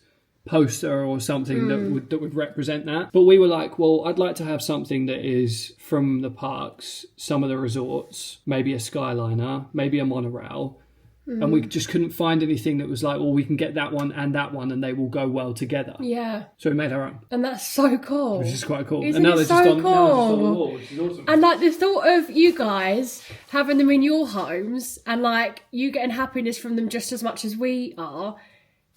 B: poster or something that would represent that. But we were like, well, I'd like to have something that is from the parks, some of the resorts, maybe a Skyliner, maybe a monorail. And we just couldn't find anything that was like, well, we can get that one and they will go well together.
A: Yeah.
B: So we made our own,
A: And that's so cool.
B: which is quite cool.
A: Isn't
B: and now
A: it
B: they're
A: so
B: just on, now they're just on the
A: cool?
B: wall, which is awesome.
A: And like the thought of you guys having them in your homes and like you getting happiness from them just as much as we are,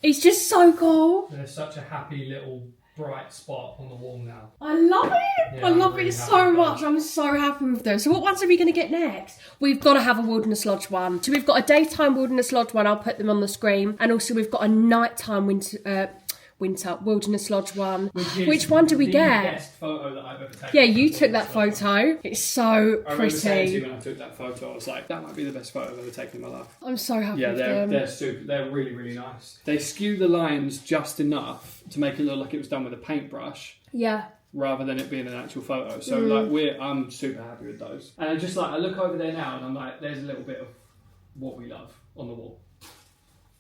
A: it's just so cool.
B: There's such a happy little bright spot on the wall now.
A: I love it.
B: Yeah,
A: I love
B: I'm really
A: it
B: happy
A: so
B: with
A: much.
B: that.
A: I'm so happy with them. So what ones are we going to get next? We've got to have a Wilderness Lodge one. So we've got a daytime Wilderness Lodge one. I'll put them on the screen. And also we've got a nighttime winter Wilderness Lodge one. Which one do we
B: the
A: get?
B: Best photo that I've ever taken.
A: Yeah, you took that photo. It's so
B: I remember saying to you
A: pretty.
B: when I took that photo, I was like, that might be the best photo I've ever taken in my life.
A: I'm so happy
B: Yeah,
A: with
B: they're
A: them.
B: super. They're really, really nice. They skew the lines just enough to make it look like it was done with a paintbrush,
A: Yeah.
B: rather than it being an actual photo. So like I'm super happy with those. And I just like I look over there now and I'm like, there's a little bit of what we love on the wall.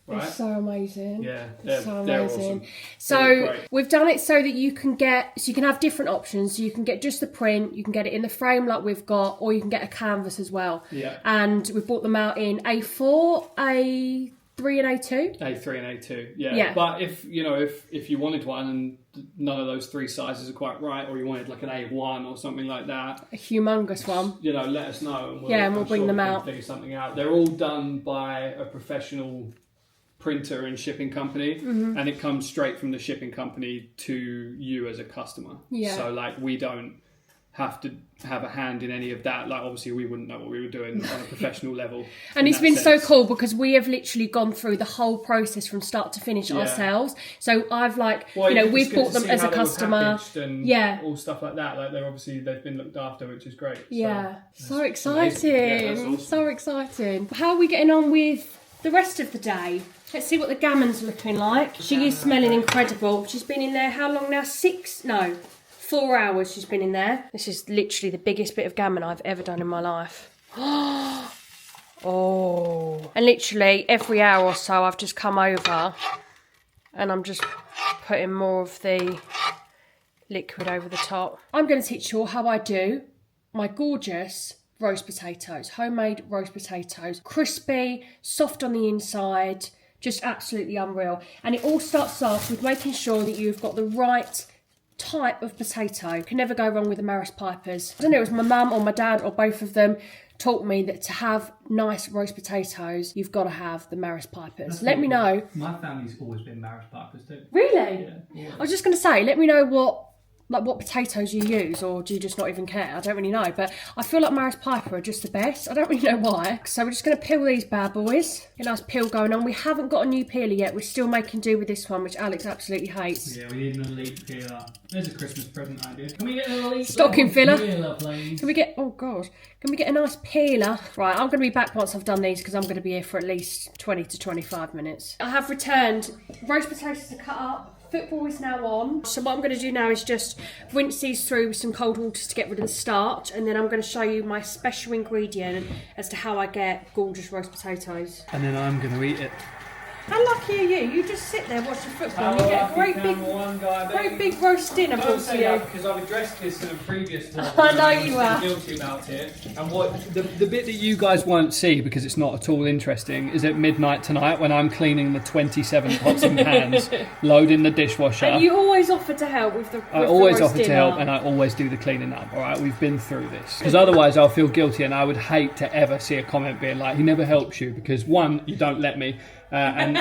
B: Right?
A: It's so amazing.
B: Yeah,
A: It's so
B: they're
A: amazing.
B: awesome. They look
A: So
B: great.
A: we've done it so that you can have different options. So you can get just the print, you can get it in the frame like we've got, or you can get a canvas as well.
B: Yeah.
A: And we've bought them out in A4, A3 and A2.
B: A3 and A2, yeah.
A: Yeah.
B: But if you wanted one and none of those 3 sizes are quite right, or you wanted like an A1 or something like that,
A: A humongous one.
B: Let us know.
A: And we'll bring them out.
B: Figure something out. They're all done by a professional printer and shipping company, and it comes straight from the shipping company to you as a customer.
A: Yeah.
B: So like we don't have to have a hand in any of that. Like obviously we wouldn't know what we were doing on a professional level.
A: And it's been so cool because we have literally gone through the whole process from start to finish ourselves. So I've we've bought them as a customer.
B: And all stuff like that. Like they've been looked after, which is great.
A: So exciting.
B: Yeah, that's awesome.
A: So exciting. How are we getting on with the rest of the day? Let's see what the gammon's looking like. She is smelling incredible. She's been in there how long now? 4 hours she's been in there. This is literally the biggest bit of gammon I've ever done in my life. Oh. And literally every hour or so I've just come over and I'm just putting more of the liquid over the top. I'm going to teach you all how I do my gorgeous roast potatoes. Homemade roast potatoes. Crispy, soft on the inside, just absolutely unreal. And it all starts off with making sure that you've got the right type of potato. You can never go wrong with the Maris Pipers. I don't know, it was my mum or my dad or both of them taught me that to have nice roast potatoes, you've got to have the Maris Pipers. Let me know.
B: My family's always been Maris Pipers too.
A: Really?
B: Yeah.
A: I was just going to say, let me know what potatoes you use, or do you just not even care? I don't really know, but I feel like Maris Piper are just the best. I don't really know why. So we're just going to peel these bad boys. A nice peel going on. We haven't got a new peeler yet. We're still making do with this one, which Alex absolutely hates.
B: Yeah, we need an elite peeler. There's a Christmas present idea. Can we get an elite
A: stocking filler?
B: Please?
A: Can we get a nice peeler? Right, I'm going to be back once I've done these because I'm going to be here for at least 20 to 25 minutes. I have returned roast potatoes to cut up. Football is now on. So what I'm going to do now is just rinse these through with some cold water to get rid of the starch, and then I'm going to show you my special ingredient as to how I get gorgeous roast potatoes.
B: And then I'm going to eat it.
A: How lucky are you? You just sit there watching football and you get a great big roast dinner brought to you.
B: Because I've addressed this in a previous time.
A: I know you are.
B: Guilty about it. And what the bit that you guys won't see, because it's not at all interesting, is at midnight tonight when I'm cleaning the 27 pots and pans, loading the dishwasher.
A: And you always offer to help with the
B: I always offer to help, and I always do the cleaning up. All right, we've been through this. Because otherwise I'll feel guilty, and I would hate to ever see a comment being like, he never helps you, because 1, you don't let me. And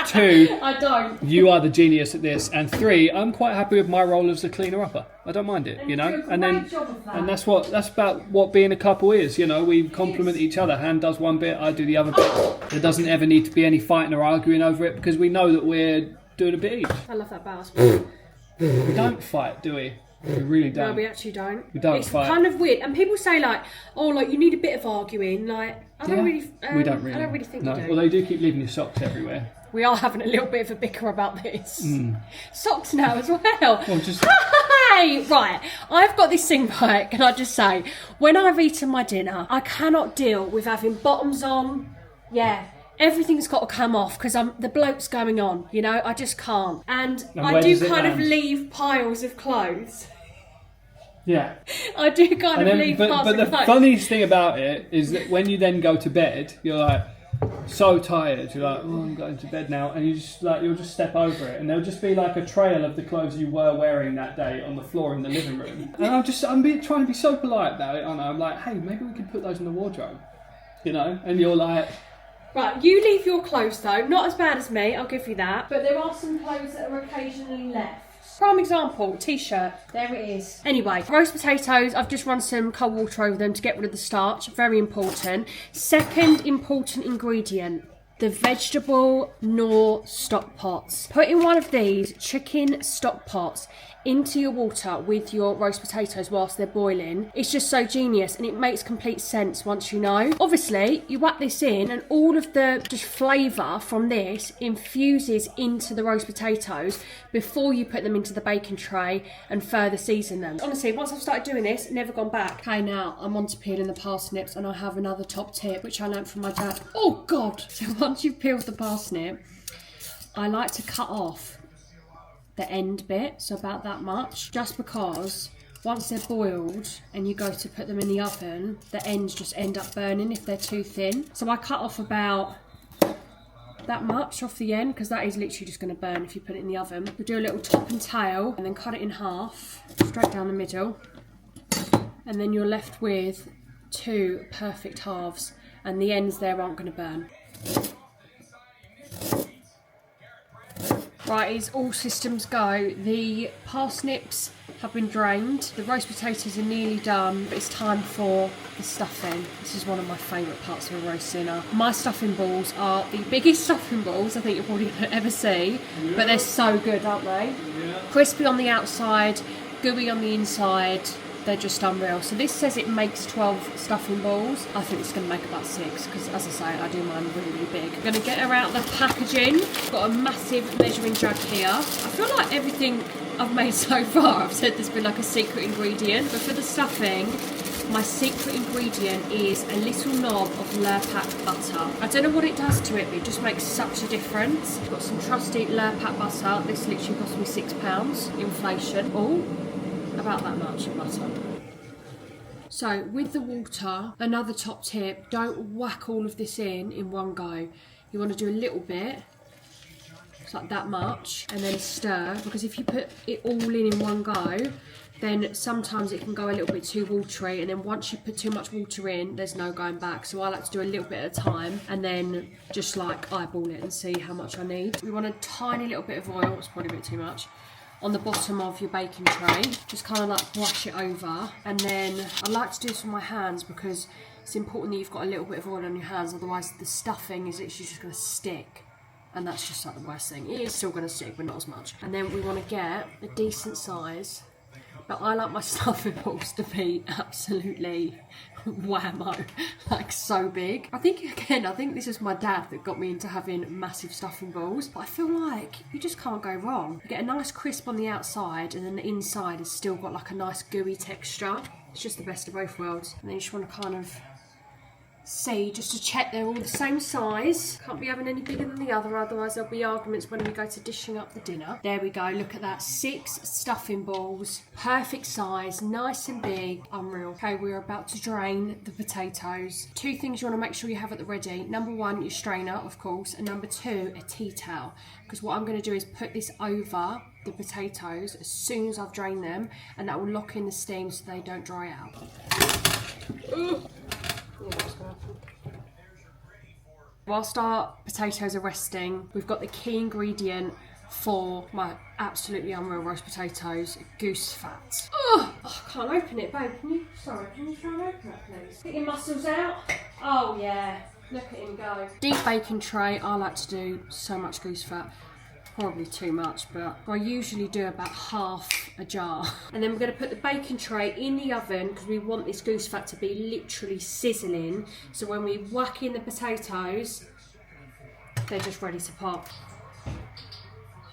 B: 2,
A: I don't.
B: You are the genius at this, and 3, I'm quite happy with my role as the cleaner upper. I don't mind it,
A: and
B: that's about what being a couple is. We complement each other. Han does one bit, I do the other bit. There doesn't ever need to be any fighting or arguing over it because we know that we're doing a bit each.
A: I love that bounce.
B: We don't fight, do we? We really don't.
A: No, we actually don't.
B: We don't fight.
A: It's kind of weird, and people say you need a bit of arguing. I don't really.
B: We don't really.
A: I don't really think we do.
B: Well, they do keep leaving your socks everywhere.
A: We are having a little bit of a bicker about this. Socks now as well. Hey, right. I've got this thing right. Can I just say, when I've eaten my dinner, I cannot deal with having bottoms on. Yeah. Everything's got to come off because the bloat's going on, I just can't. And I do kind of leave piles of clothes.
B: Yeah.
A: I do kind of leave piles of clothes.
B: But the funniest thing about it is that when you then go to bed, you're like so tired. You're like, I'm going to bed now, and you'll just step over it, and there'll just be like a trail of the clothes you were wearing that day on the floor in the living room. And I'm trying to be so polite about it. I'm like, hey, maybe we could put those in the wardrobe, and you're like.
A: Right, you leave your clothes though, not as bad as me, I'll give you that. But there are some clothes that are occasionally left. Prime example, t-shirt, there it is. Anyway, roast potatoes, I've just run some cold water over them to get rid of the starch, very important. Second important ingredient, the vegetable Knorr stock pots. Put in one of these chicken stock pots into your water with your roast potatoes whilst they're boiling. It's just so genius, and it makes complete sense once you know. Obviously, you whack this in and all of the just flavour from this infuses into the roast potatoes before you put them into the baking tray and further season them. Honestly, once I've started doing this, never gone back. Okay, now I'm on to peeling the parsnips, and I have another top tip which I learnt from my dad. Oh God! So once you've peeled the parsnip, I like to cut off the end bit, so about that much, just because once they're boiled and you go to put them in the oven, the ends just end up burning if they're too thin. So I cut off about that much off the end, because that is literally just going to burn if you put it in the oven. We'll do a little top and tail and then cut it in half, straight down the middle. And then you're left with 2 perfect halves, and the ends there aren't going to burn. Right, it's all systems go. The parsnips have been drained. The roast potatoes are nearly done, but it's time for the stuffing. This is one of my favourite parts of a roast dinner. My stuffing balls are the biggest stuffing balls I think you'll probably ever see, but they're so good, aren't they? Yeah. Crispy on the outside, gooey on the inside. They're just unreal. So this says it makes 12 stuffing balls. I think it's going to make about 6 because, as I say, I do mine really, really big. I'm going to get her out the packaging. Got a massive measuring jug here. I feel like everything I've made so far, I've said there's been like a secret ingredient. But for the stuffing, my secret ingredient is a little knob of Lurpak butter. I don't know what it does to it, but it just makes such a difference. I've got some trusty Lurpak butter. This literally cost me £6. Inflation. Oh, about that much of butter. So with the water, another top tip, don't whack all of this in one go. You want to do a little bit, it's like that much, and then stir, because if you put it all in one go, then sometimes it can go a little bit too watery, and then once you put too much water in, there's no going back. So I like to do a little bit at a time and then just like eyeball it and see how much I need. We want a tiny little bit of oil, it's probably a bit too much, on the bottom of your baking tray. Just kind of like brush it over, and then I like to do this with my hands because it's important that you've got a little bit of oil on your hands, otherwise the stuffing is literally just going to stick, and that's just like the worst thing. It is still going to stick, but not as much. And then we want to get a decent size, but I like my stuffing balls to be absolutely whammo, like so big. I think this is my dad that got me into having massive stuffing balls, but I feel like you just can't go wrong. You get a nice crisp on the outside, and then the inside has still got like a nice gooey texture. It's just the best of both worlds. And then you just want to kind of see, just to check they're all the same size. Can't be having any bigger than the other, otherwise there'll be arguments when we go to dishing up the dinner. There we go, look at that, 6 stuffing balls, perfect size, nice and big, unreal. Okay, we're about to drain the potatoes. 2 things you want to make sure you have at the ready. Number 1, your strainer, of course, and number 2, a tea towel, because what I'm going to do is put this over the potatoes as soon as I've drained them, and that will lock in the steam so they don't dry out. Ugh. Whilst our potatoes are resting, we've got the key ingredient for my absolutely unreal roast potatoes, goose fat. Oh, I can't open it, babe. Can you try and open it, please? Get your muscles out. Oh yeah, look at him go. Deep baking tray, I like to do so much goose fat. Probably too much, but I usually do about half a jar. And then we're going to put the baking tray in the oven because we want this goose fat to be literally sizzling. So when we whack in the potatoes, they're just ready to pop.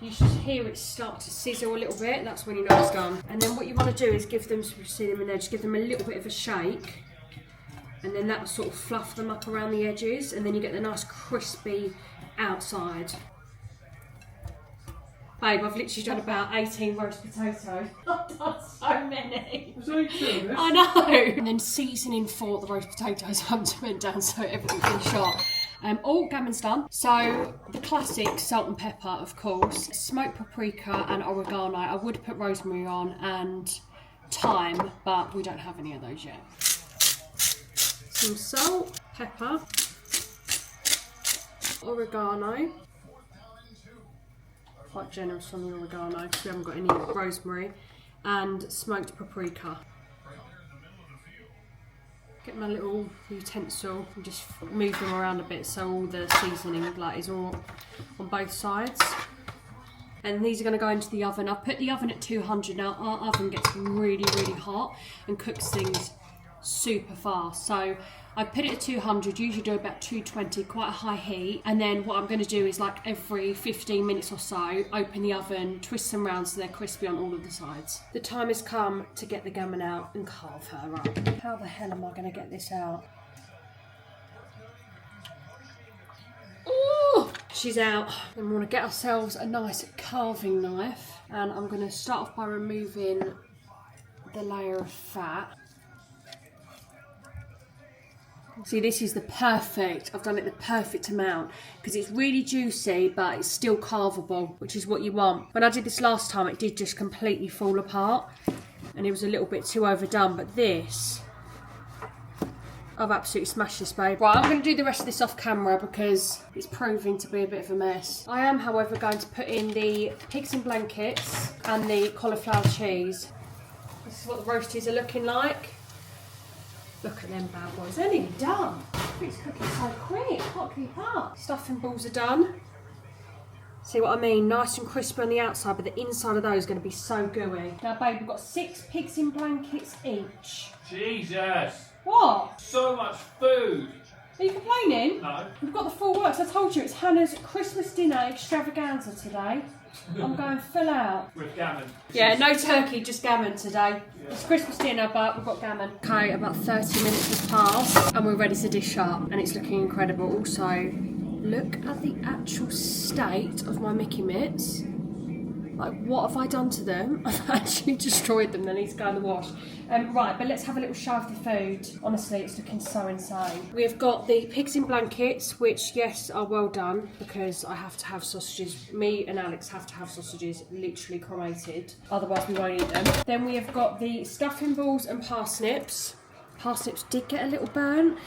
A: You should hear it start to sizzle a little bit, that's when you know it's done. And then what you want to do is give them, see them in there, just give them a little bit of a shake. And then that will sort of fluff them up around the edges, and then you get the nice crispy outside. Babe, I've literally done about 18 roast potatoes. I've done so many. I know. And then seasoning for the roast potatoes, I haven't went down so everything's been shot. All gammon's done. So the classic salt and pepper, of course, smoked paprika and oregano. I would put rosemary on and thyme, but we don't have any of those yet. Some salt, pepper, oregano. Quite generous on the oregano because we haven't got any rosemary, and smoked paprika. Get my little utensil and just move them around a bit so all the seasoning is all on both sides. And these are going to go into the oven. I've put the oven at 200 now. Our oven gets really, really hot and cooks things super fast. So I put it at 200, usually do about 220, quite a high heat. And then what I'm going to do is like every 15 minutes or so, open the oven, twist them around so they're crispy on all of the sides. The time has come to get the gammon out and carve her up. How the hell am I going to get this out? Ooh, she's out. And we want to get ourselves a nice carving knife. And I'm going to start off by removing the layer of fat. See, this is the perfect, I've done it the perfect amount because it's really juicy but it's still carveable, which is what you want. When I did this last time, it did just completely fall apart and it was a little bit too overdone, but this, I've absolutely smashed this, babe. Right, I'm going to do the rest of this off camera because it's proving to be a bit of a mess. I am, however, going to put in the pigs in blankets and the cauliflower cheese. This is what the roasties are looking like. Look at them bad boys. They're nearly done. It's cooking so quick. Can't keep up. Stuffing balls are done. See what I mean? Nice and crispy on the outside, but the inside of those is going to be so gooey. Now, babe, we've got 6 pigs in blankets each.
B: Jesus.
A: What?
B: So much food.
A: Are you complaining?
B: No.
A: We've got the full works. I told you it's Hannah's Christmas dinner extravaganza today. I'm going full out.
B: With gammon.
A: Yeah, no turkey, just gammon today. Yeah. It's Christmas dinner, but we've got gammon. Okay, about 30 minutes has passed and we're ready to dish up and it's looking incredible. Also, look at the actual state of my Mickey mitts. Like, what have I done to them? I've actually destroyed them. They need to go in the wash. Right, but let's have a little show of the food. Honestly, it's looking so insane. We've got the pigs in blankets, which, yes, are well done because I have to have sausages. Me and Alex have to have sausages literally cremated. Otherwise, we won't eat them. Then we have got the stuffing balls and parsnips. Parsnips did get a little burn.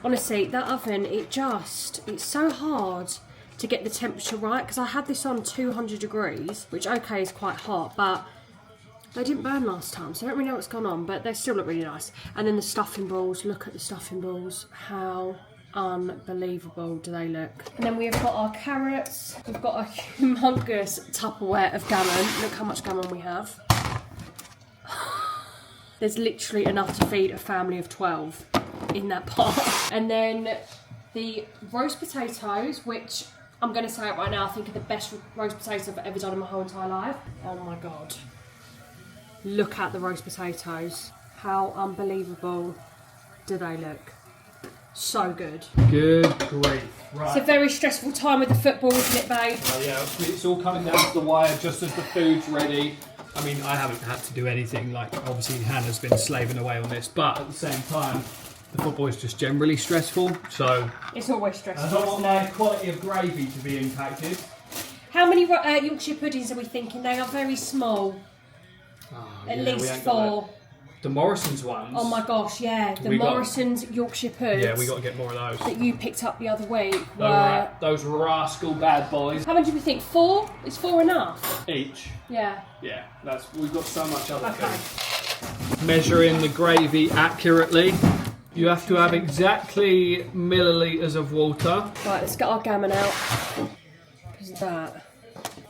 A: Honestly, that oven, it's so hard to get the temperature right because I had this on 200 degrees, which okay is quite hot, but they didn't burn last time, so I don't really know what's gone on, but they still look really nice. And then the stuffing balls, look at the stuffing balls, how unbelievable do they look. And then we've got our carrots, we've got a humongous Tupperware of gammon. Look how much gammon we have. There's literally enough to feed a family of 12 in that pot. And then the roast potatoes, which I'm going to say it right now, I think are the best roast potatoes I've ever done in my whole entire life. Oh my God. Look at the roast potatoes. How unbelievable do they look? So good.
B: Good grief. Right.
A: It's a very stressful time with the football, isn't it, babe?
B: Yeah, it's all coming down to the wire just as the food's ready. I mean, I haven't had to do anything, like obviously Hannah's been slaving away on this, but at the same time, the football is just generally stressful, so...
A: It's always stressful,
B: I don't want my quality of gravy to be impacted.
A: How many Yorkshire puddings are we thinking? They are very small. At least 4.
B: The Morrison's ones.
A: Oh my gosh, yeah. The Morrison's Yorkshire puds.
B: Yeah, we got to get more of those.
A: That you picked up the other week were...
B: Those rascal bad boys.
A: How many do we think? 4? Is 4 enough?
B: Each.
A: Yeah.
B: Yeah, we've got so much other food. Measuring the gravy accurately. You have to have exactly millilitres of water. Right,
A: let's get our gammon out. Because that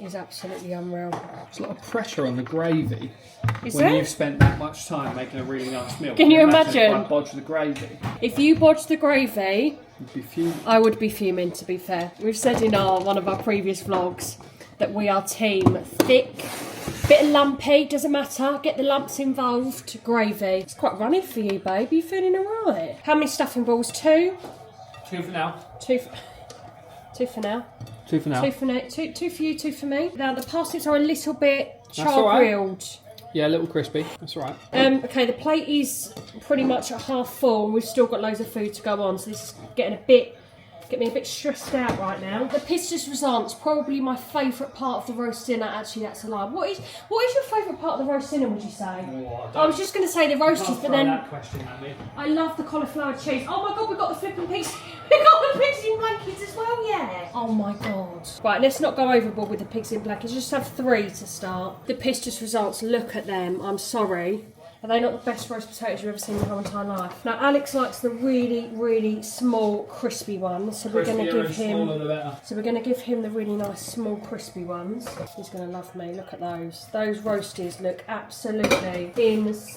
A: is absolutely unreal.
B: There's a lot of pressure on the gravy.
A: Is
B: when
A: there?
B: You've spent that much time making a really nice meal.
A: Can you imagine?
B: If I bodge the gravy.
A: If you bodge the gravy,
B: you'd be fuming.
A: I would be fuming, to be fair. We've said in one of our previous vlogs that we are team thick. Bit of lumpy, doesn't matter. Get the lumps involved. Gravy. It's quite runny for you, babe. You feeling alright? How many stuffing balls? 2?
B: 2 for now.
A: 2 for now.
B: 2 for now.
A: 2 for now. 2 for you, 2 for me. Now the parsnips are a little bit char grilled.
B: Yeah, a little crispy. That's all right.
A: Okay, the plate is pretty much at half full, and we've still got loads of food to go on. So this is getting me a bit stressed out right now. The pistis risant's probably my favourite part of the roast dinner. Actually, that's a lie. What is your favourite part of the roast dinner, would you say?
B: Oh,
A: I was just going to say the roasties, but then
B: that question at me.
A: I love the cauliflower cheese. Oh my God, we got the flipping pigs. We got the pigs in blankets as well, yeah. Oh my God. Right, let's not go overboard with the pigs in blankets. Just have 3 to start. The pistis risant's, look at them. I'm sorry. Are they not the best roast potatoes you've ever seen in your whole entire life? Now, Alex likes the really, really small, crispy ones. So we're going to give him. So we're going to give him the really nice, small, crispy ones. He's going to love me. Look at those. Those roasties look absolutely insane.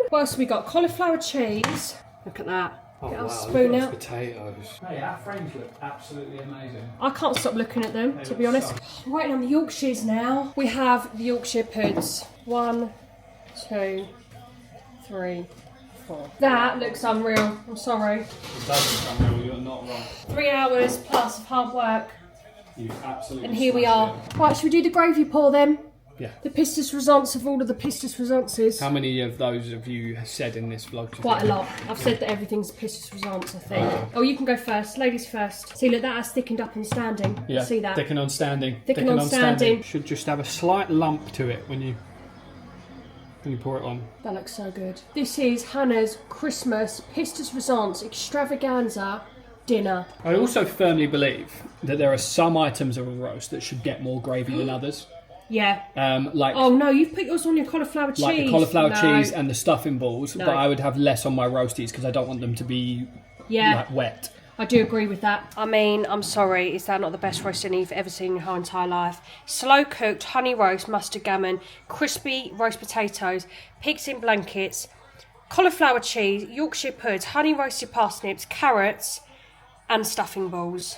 A: What else have we got? Cauliflower cheese. Look at that.
B: Oh,
A: Get our
B: wow,
A: spoon out.
B: Potatoes. Hey, our frames look absolutely amazing.
A: I can't stop looking at them, to be honest. I'm waiting on the Yorkshires now. We have the Yorkshire puds. 1, 2, 3, 4. That looks unreal. I'm sorry.
B: It does look unreal. You're not wrong.
A: 3 hours plus of hard work.
B: You absolutely.
A: And here we are. Right, should we do the gravy pour then?
B: Yeah.
A: The pistis results of all of the pistis results.
B: How many of those have you said in this vlog?
A: Quite a lot. I've said that everything's pistis results, I think. Oh, you can go first. Ladies first. See, look, that has thickened up on standing.
B: Yeah.
A: See that?
B: Thickened on standing.
A: Thickened on standing.
B: Should just have a slight lump to it when you pour it on.
A: That looks so good. This is Hannah's Christmas pistis results extravaganza dinner.
B: I also firmly believe that there are some items of a roast that should get more gravy than others.
A: Yeah.
B: Like,
A: oh no, you've put yours on your cauliflower cheese.
B: Like the cauliflower cheese and the stuffing balls, but I would have less on my roasties because I don't want them to be like wet.
A: I do agree with that. I mean, I'm sorry, is that not the best roast dinner you've ever seen in your whole entire life? Slow cooked honey roast, mustard gammon, crispy roast potatoes, pigs in blankets, cauliflower cheese, Yorkshire puds, honey roasted parsnips, carrots, and stuffing balls.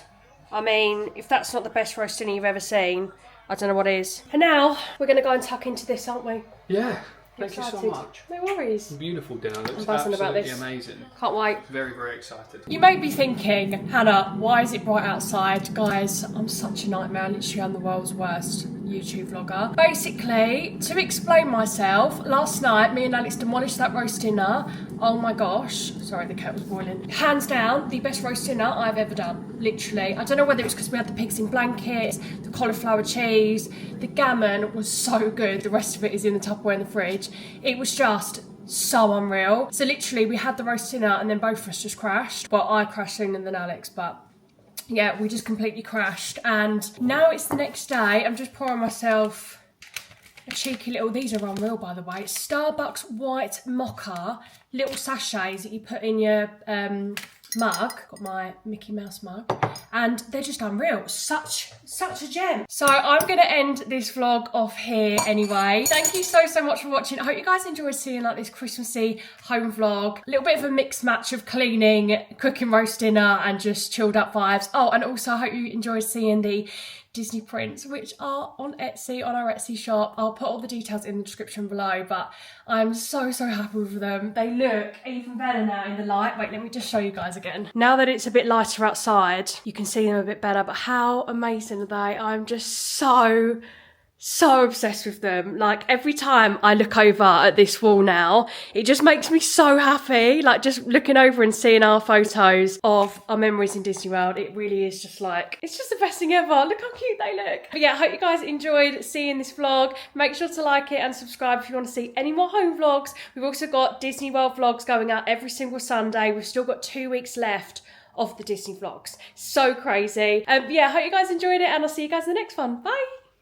A: I mean, if that's not the best roast dinner you've ever seen, I don't know what is. And now we're going to go and tuck into this, aren't we?
B: Yeah. Thank you so much.
A: No worries.
B: Beautiful dinner. Looks
A: buzzing
B: absolutely
A: about this.
B: amazing.
A: Can't wait.
B: Very, very excited.
A: You may be thinking, Hannah, why is it bright outside? Guys, I'm such a nightmare. Literally, I'm the world's worst YouTube vlogger. Basically, to explain myself, last night me and Alex demolished that roast dinner. Oh my gosh. Sorry, the kettle's boiling. Hands down, the best roast dinner I've ever done. Literally. I don't know whether it was because we had the pigs in blankets, the cauliflower cheese, the gammon was so good. The rest of it is in the Tupperware in the fridge. It was just so unreal. So literally we had the roast dinner and then both of us just crashed. Well, I crashed sooner than Alex, but yeah, we just completely crashed. And now it's the next day. I'm just pouring myself a cheeky little, these are unreal by the way, Starbucks white mocha, little sachets that you put in your mug. Got my Mickey Mouse mug. And they're just unreal. Such a gem. So I'm going to end this vlog off here anyway. Thank you so much for watching. I hope you guys enjoyed seeing like this Christmassy home vlog. A little bit of a mixed match of cleaning, cooking roast dinner and just chilled up vibes. Oh, and also I hope you enjoyed seeing the Disney prints, which are on Etsy, on our Etsy shop. I'll put all the details in the description below, but I'm so happy with them. They look even better now in the light. Wait, let me just show you guys again. Now that it's a bit lighter outside, you can see them a bit better, but how amazing are they? I'm just so obsessed with them. Like every time I look over at this wall now, it just makes me so happy. Like just looking over and seeing our photos of our memories in Disney World, it really is just like, it's just the best thing ever. Look how cute they look. But yeah, I hope you guys enjoyed seeing this vlog. Make sure to like it and subscribe if you want to see any more home vlogs. We've also got Disney World vlogs going out every single Sunday. We've still got 2 weeks left of the Disney vlogs. So crazy. Yeah, I hope you guys enjoyed it and I'll see you guys in the next one. Bye.